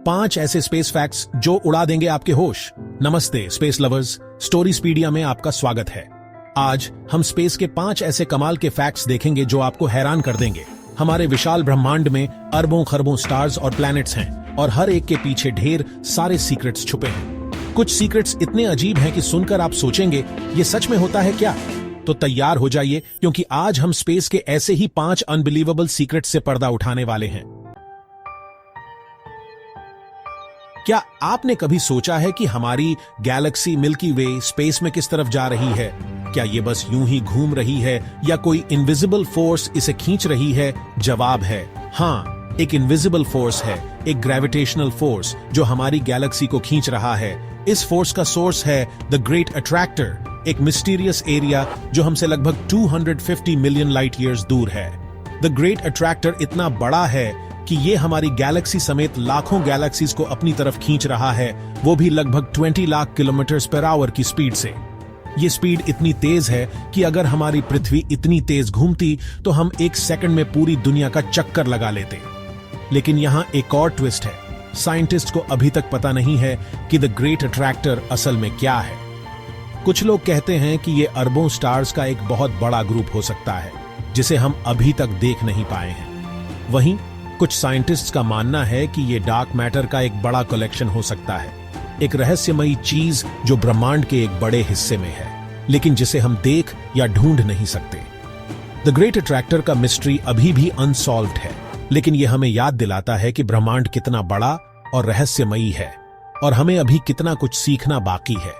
5 ऐसे space facts जो उड़ा देंगे आपके होश। नमस्ते स्पेस लवर्स, स्टोरीस्पीडिया में आपका स्वागत है। आज हम स्पेस के 5 ऐसे कमाल के फैक्ट्स देखेंगे जो आपको हैरान कर देंगे। हमारे विशाल ब्रह्मांड में अरबों खरबों स्टार्स और प्लैनेट्स हैं और हर एक के पीछे ढेर सारे सीक्रेट्स छुपे हैं। कुछ सीक्रेट्स इतने अजीब हैं कि सुनकर आप सोचेंगे ये सच में होता है क्या? तो तैयार हो जाइए, क्योंकि आज हम स्पेस के ऐसे ही 5 अनबिलीवेबल सीक्रेट्स से पर्दा उठाने वाले हैं। क्या आपने कभी सोचा है कि हमारी गैलेक्सी मिल्की वे स्पेस में किस तरफ जा रही है? क्या ये बस यूं ही घूम रही है या कोई इनविजिबल फोर्स इसे खींच रही है? जवाब है हाँ, एक इनविजिबल फोर्स है, एक ग्रेविटेशनल फोर्स जो हमारी गैलेक्सी को खींच रहा है। इस फोर्स का सोर्स है द ग्रेट अट्रैक्टर, एक मिस्टीरियस एरिया जो हमसे लगभग 250 मिलियन लाइट ईयर्स दूर है। द ग्रेट अट्रैक्टर इतना बड़ा है कि ये हमारी गैलेक्सी समेत लाखों गैलेक्सीज को अपनी तरफ खींच रहा है, वो भी लगभग 20 लाख किलोमीटर पर आवर की स्पीड से। ये स्पीड इतनी तेज है कि अगर हमारी पृथ्वी इतनी तेज घूमती तो हम 1 सेकंड में पूरी दुनिया का चक्कर लगा लेते। लेकिन यहां एक और ट्विस्ट है। साइंटिस्ट को अभी तक पता नहीं है कि द ग्रेट अट्रैक्टर असल में क्या है। कुछ लोग कहते हैं कि ये अरबों स्टार्स का एक बहुत बड़ा ग्रुप हो सकता है जिसे हम अभी तक देख नहीं पाए हैं। वहीं कुछ साइंटिस्ट्स का मानना है कि ये डार्क मैटर का एक बड़ा कलेक्शन हो सकता है, एक रहस्यमयी चीज जो ब्रह्मांड के एक बड़े हिस्से में है, लेकिन जिसे हम देख या ढूंढ नहीं सकते। द ग्रेट अट्रैक्टर का मिस्ट्री अभी भी अनसॉल्व्ड है, लेकिन यह हमें याद दिलाता है कि ब्रह्मांड कितना बड़ा और रहस्यमयी है और हमें अभी कितना कुछ सीखना बाकी है।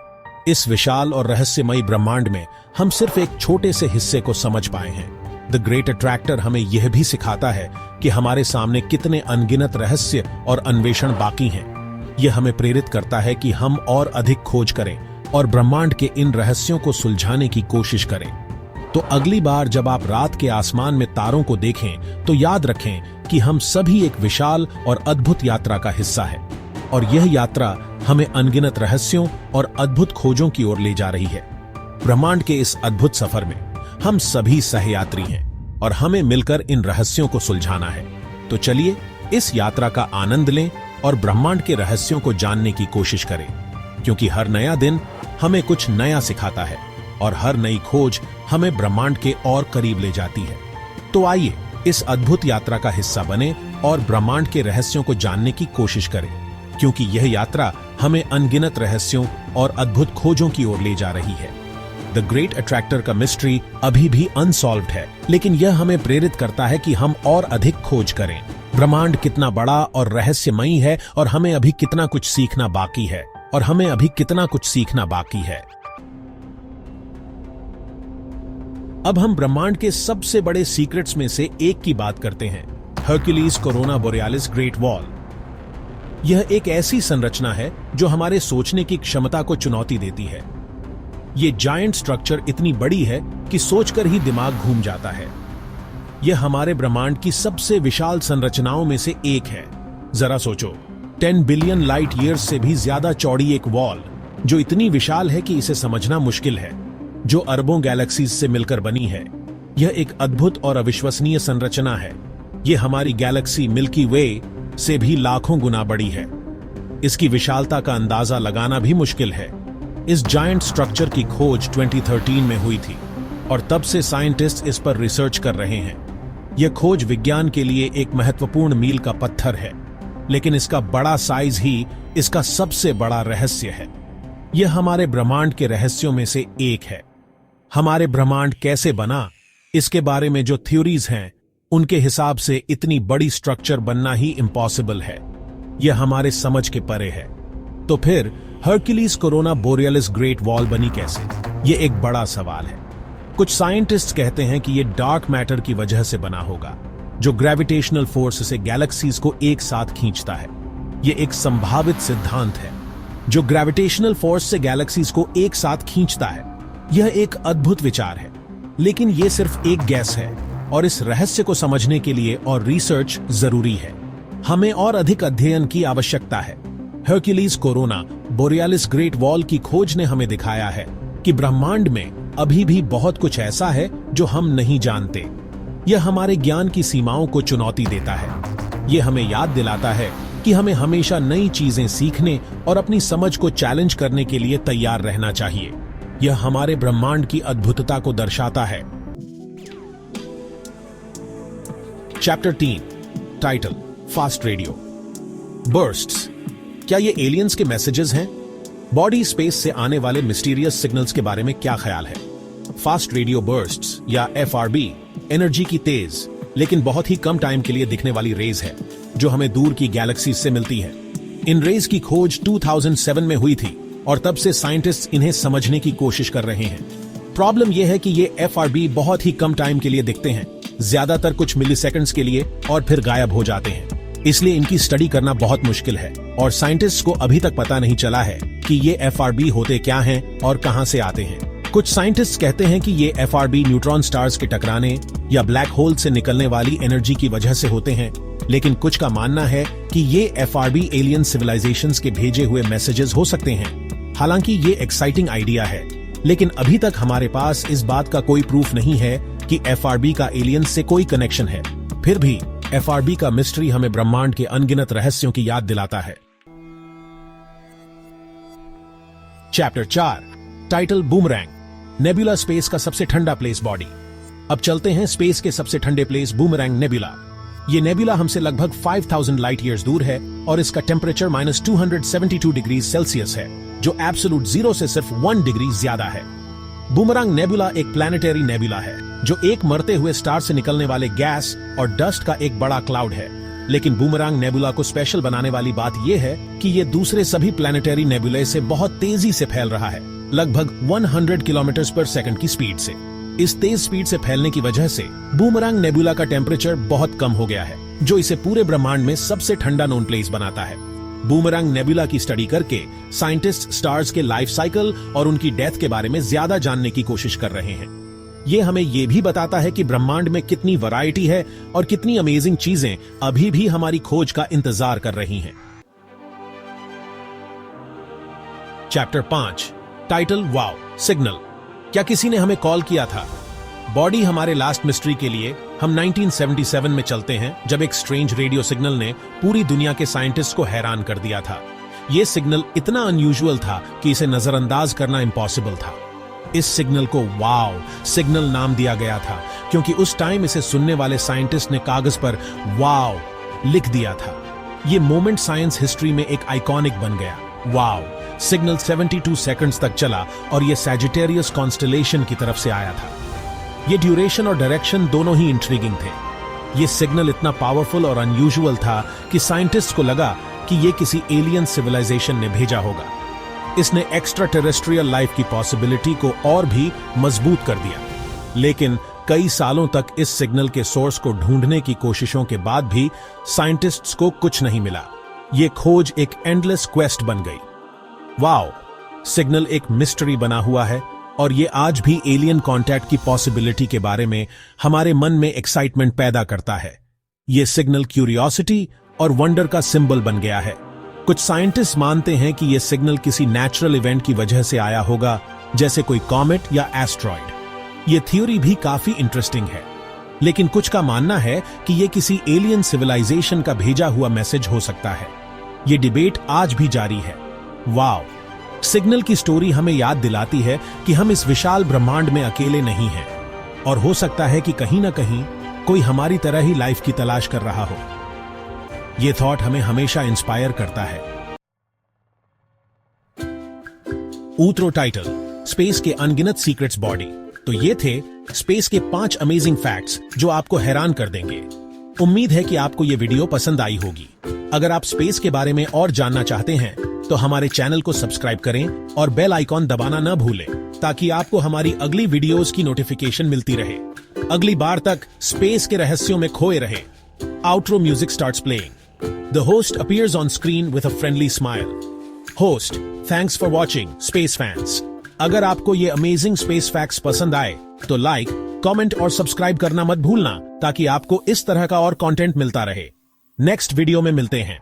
इस विशाल और रहस्यमयी ब्रह्मांड में हम सिर्फ एक छोटे से हिस्से को समझ पाए हैं। द ग्रेट अट्रैक्टर हमें यह भी सिखाता है कि हमारे सामने कितने अनगिनत रहस्य और अन्वेषण बाकी हैं। यह हमें प्रेरित करता है कि हम और अधिक खोज करें और ब्रह्मांड के इन रहस्यों को सुलझाने की कोशिश करें। तो अगली बार जब आप रात के आसमान में तारों को देखें तो याद रखें कि हम सभी एक विशाल और अद्भुत यात्रा का हिस्सा है, और यह यात्रा हमें अनगिनत रहस्यों और अद्भुत खोजों की ओर ले जा रही है। ब्रह्मांड के इस अद्भुत सफर में हम सभी सहयात्री हैं और हमें मिलकर इन रहस्यों को सुलझाना है। तो चलिए इस यात्रा का आनंद लें और ब्रह्मांड के रहस्यों को जानने की कोशिश करें, क्योंकि हर नया दिन हमें कुछ नया सिखाता है और हर नई खोज हमें ब्रह्मांड के और करीब ले जाती है। तो आइए इस अद्भुत यात्रा का हिस्सा बने और ब्रह्मांड के रहस्यों को जानने की कोशिश करें, क्योंकि यह यात्रा हमें अनगिनत रहस्यों और अद्भुत खोजों की ओर ले जा रही है। द ग्रेट अट्रैक्टर का मिस्ट्री अभी भी अनसॉल्व्ड है, लेकिन यह हमें प्रेरित करता है कि हम और अधिक खोज करें। ब्रह्मांड कितना बड़ा और रहस्यमयी है और हमें अभी कितना कुछ सीखना बाकी है अब हम ब्रह्मांड के सबसे बड़े सीक्रेट्स में से एक की बात करते हैं, Hercules corona borealis great wall. यह एक ऐसी संरचना है जो हमारे सोचने की क्षमता को चुनौती देती है। ये जायंट स्ट्रक्चर इतनी बड़ी है कि सोचकर ही दिमाग घूम जाता है। यह हमारे ब्रह्मांड की सबसे विशाल संरचनाओं में से एक है। जरा सोचो, 10 बिलियन लाइट ईयर्स से भी ज्यादा चौड़ी एक वॉल जो इतनी विशाल है कि इसे समझना मुश्किल है, जो अरबों गैलेक्सीज से मिलकर बनी है। यह एक अद्भुत और अविश्वसनीय संरचना है। यह हमारी गैलेक्सी मिल्की वे से भी लाखों गुना बड़ी है। इसकी विशालता का अंदाजा लगाना भी मुश्किल है। इस जायंट स्ट्रक्चर की खोज 2013 में हुई थी और तब से साइंटिस्ट इस पर रिसर्च कर रहे हैं। यह खोज विज्ञान के लिए एक महत्वपूर्ण मील का पत्थर है, लेकिन इसका बड़ा साइज ही इसका सबसे बड़ा रहस्य है। यह हमारे ब्रह्मांड के रहस्यों में से एक है। हमारे ब्रह्मांड कैसे बना, इसके बारे में जो थ्योरीज हैं, उनके हिसाब से इतनी बड़ी स्ट्रक्चर बनना ही इम्पॉसिबल है। यह हमारे समझ के परे है। तो फिर Hercules corona borealis great wall बनी कैसे? यह एक बड़ा सवाल है। कुछ साइंटिस्ट कहते हैं कि यह डार्क मैटर की वजह से बना होगा, जो ग्रेविटेशनल फोर्स से गैलेक्सीज को एक साथ खींचता है। यह एक संभावित सिद्धांत है, जो ग्रेविटेशनल फोर्स से गैलेक्सीज को एक साथ खींचता है। यह एक अद्भुत विचार है, लेकिन यह सिर्फ एक गैस है और इस रहस्य को समझने के लिए और रिसर्च जरूरी है। हमें और अधिक अध्ययन की आवश्यकता है। Hercules corona borealis great wall की खोज ने हमें दिखाया है कि ब्रह्मांड में अभी भी बहुत कुछ ऐसा है जो हम नहीं जानते। यह हमारे ज्ञान की सीमाओं को चुनौती देता है। यह हमें याद दिलाता है कि हमें हमेशा नई चीजें सीखने और अपनी समझ को चैलेंज करने के लिए तैयार रहना चाहिए। यह हमारे ब्रह्मांड की अद्भुतता को दर्शाता है। Chapter 3 title fast radio bursts. क्या ये एलियंस के मैसेजेस हैं? बॉडी स्पेस से आने वाले मिस्टीरियस सिग्नल्स के बारे में क्या ख्याल है? फास्ट रेडियो बर्स्ट्स या FRB एनर्जी की तेज लेकिन बहुत ही कम टाइम के लिए दिखने वाली रेज है जो हमें दूर की गैलेक्सी से मिलती है। इन रेज की खोज 2007 में हुई थी और तब से साइंटिस्ट्स इन्हें समझने की कोशिश कर रहे हैं। प्रॉब्लम यह है कि ये FRB बहुत ही कम टाइम के लिए दिखते हैं, ज्यादातर कुछ मिलीसेकंड्स के लिए, और फिर गायब हो जाते हैं। इसलिए इनकी स्टडी करना बहुत मुश्किल है और साइंटिस्ट्स को अभी तक पता नहीं चला है कि ये FRB होते क्या हैं और कहां से आते हैं। कुछ साइंटिस्ट्स कहते हैं कि ये FRB न्यूट्रॉन स्टार्स के टकराने या ब्लैक होल से निकलने वाली एनर्जी की वजह से होते हैं, लेकिन कुछ का मानना है कि ये FRB एलियन सिविलाइजेशंस के भेजे हुए मैसेजेस हो सकते हैं। हालांकि ये एक्साइटिंग आइडिया है, लेकिन अभी तक हमारे पास इस बात का कोई प्रूफ नहीं है कि FRB का एलियंस से कोई कनेक्शन है। फिर भी FRB का मिस्ट्री हमें ब्रह्मांड के अनगिनत रहस्यों की याद दिलाता है। Chapter 4 title boomerang nebula space का सबसे ठंडा प्लेस बॉडी। अब चलते हैं स्पेस के सबसे ठंडे प्लेस बूमरैंग नेबुला। ये नेबुला हमसे लगभग 5000 लाइट ईयर्स दूर है और इसका टेम्परेचर -272 डिग्री सेल्सियस है, जो एब्सोल्यूट जीरो से सिर्फ 1 डिग्री ज्यादा है। बूमरैंग नेबुला एक प्लैनेटरी नेबुला है जो एक मरते हुए स्टार से निकलने वाले गैस और डस्ट का एक बड़ा क्लाउड है। लेकिन बूमरैंग नेबुला को स्पेशल बनाने वाली बात यह है कि यह दूसरे सभी प्लैनेटरी नेबुले से बहुत तेजी से फैल रहा है, लगभग 100 किलोमीटर पर सेकंड की स्पीड से। इस तेज स्पीड से फैलने की वजह से बूमरैंग नेबुला का टेम्परेचर बहुत कम हो गया है, जो इसे पूरे ब्रह्मांड में सबसे ठंडा नोन प्लेस बनाता है। बूमरैंग नेबुला की स्टडी करके साइंटिस्ट स्टार्स के लाइफ साइकिल और उनकी डेथ के बारे में ज्यादा जानने की कोशिश कर रहे हैं। ये हमें ये भी बताता है कि ब्रह्मांड में कितनी वैरायटी है और कितनी अमेजिंग चीजें अभी भी हमारी खोज का इंतजार कर रही हैं। चैप्टर 5 टाइटल वाव सिग्नल। क्या किसी ने हमें कॉल किया था? बॉडी हमारे लास्ट मिस्ट्री के लिए हम 1977 में चलते हैं, जब एक स्ट्रेंज रेडियो सिग्नल ने पूरी दुनिया के साइंटिस्ट को हैरान कर दिया था। यह सिग्नल इतना अनयूजुअल था कि इसे नजरअंदाज करना इम्पॉसिबल था। इस सिग्नल को वाव सिग्नल नाम दिया गया था क्योंकि उस टाइम इसे सुनने वाले साइंटिस्ट ने कागज पर वाव लिख दिया था। यह मोमेंट साइंस हिस्ट्री में एक आइकॉनिक बन गया। वाव सिग्नल 72 सेकंड्स तक चला और यह सैजिटेरियस कॉन्स्टेलेशन की तरफ से आया था। ये ड्यूरेशन और डायरेक्शन दोनों ही इंट्रीगिंग थे। ये सिग्नल इतना पावरफुल और अनयूजुअल था कि साइंटिस्ट को लगा कि ये किसी एलियन सिविलाइजेशन ने भेजा होगा। इसने एक्स्ट्रा टेरेस्ट्रियल लाइफ की पॉसिबिलिटी को और भी मजबूत कर दिया। लेकिन कई सालों तक इस सिग्नल के सोर्स को ढूंढने की कोशिशों के बाद भी साइंटिस्ट्स को कुछ नहीं मिला। ये खोज एक एंडलेस क्वेस्ट बन गई। वाव सिग्नल एक मिस्ट्री बना हुआ है और ये आज भी एलियन कांटेक्ट की पॉसिबिलिटी के बारे में हमारे मन में एक्साइटमेंट पैदा करता है। ये सिग्नल क्यूरियोसिटी और वंडर का सिंबल बन गया है। कुछ साइंटिस्ट मानते हैं कि यह सिग्नल किसी नेचुरल इवेंट की वजह से आया होगा, जैसे कोई कॉमेट या एस्ट्रॉइड। यह थ्योरी भी काफी इंटरेस्टिंग है, लेकिन कुछ का मानना है कि यह किसी एलियन सिविलाइजेशन का भेजा हुआ मैसेज हो सकता है। यह डिबेट आज भी जारी है। वाव सिग्नल की स्टोरी हमें याद दिलाती है कि हम इस विशाल ब्रह्मांड में अकेले नहीं हैं और हो सकता है कि कहीं ना कहीं कोई हमारी तरह ही लाइफ की तलाश कर रहा हो। यह थॉट हमें हमेशा इंस्पायर करता है। ऊतरो टाइटल स्पेस के अनगिनत सीक्रेट्स बॉडी। तो ये थे स्पेस के 5 अमेजिंग फैक्ट्स जो आपको हैरान कर देंगे। उम्मीद है कि आपको ये वीडियो पसंद आई होगी। अगर आप स्पेस के बारे में और जानना चाहते हैं तो हमारे चैनल को सब्सक्राइब करें और बेल आइकॉन दबाना न भूलें ताकि आपको हमारी अगली वीडियोस की नोटिफिकेशन मिलती रहे। अगली बार तक स्पेस के रहस्यों में खोए रहे। Outro music starts playing. The host appears on screen with a friendly smile. Host, thanks for watching, space fans. अगर आपको ये अमेजिंग स्पेस फैक्ट्स पसंद आए तो लाइक, कमेंट और सब्सक्राइब करना मत भूलना ताकि आपको इस तरह का और कंटेंट मिलता रहे। नेक्स्ट वीडियो में मिलते हैं।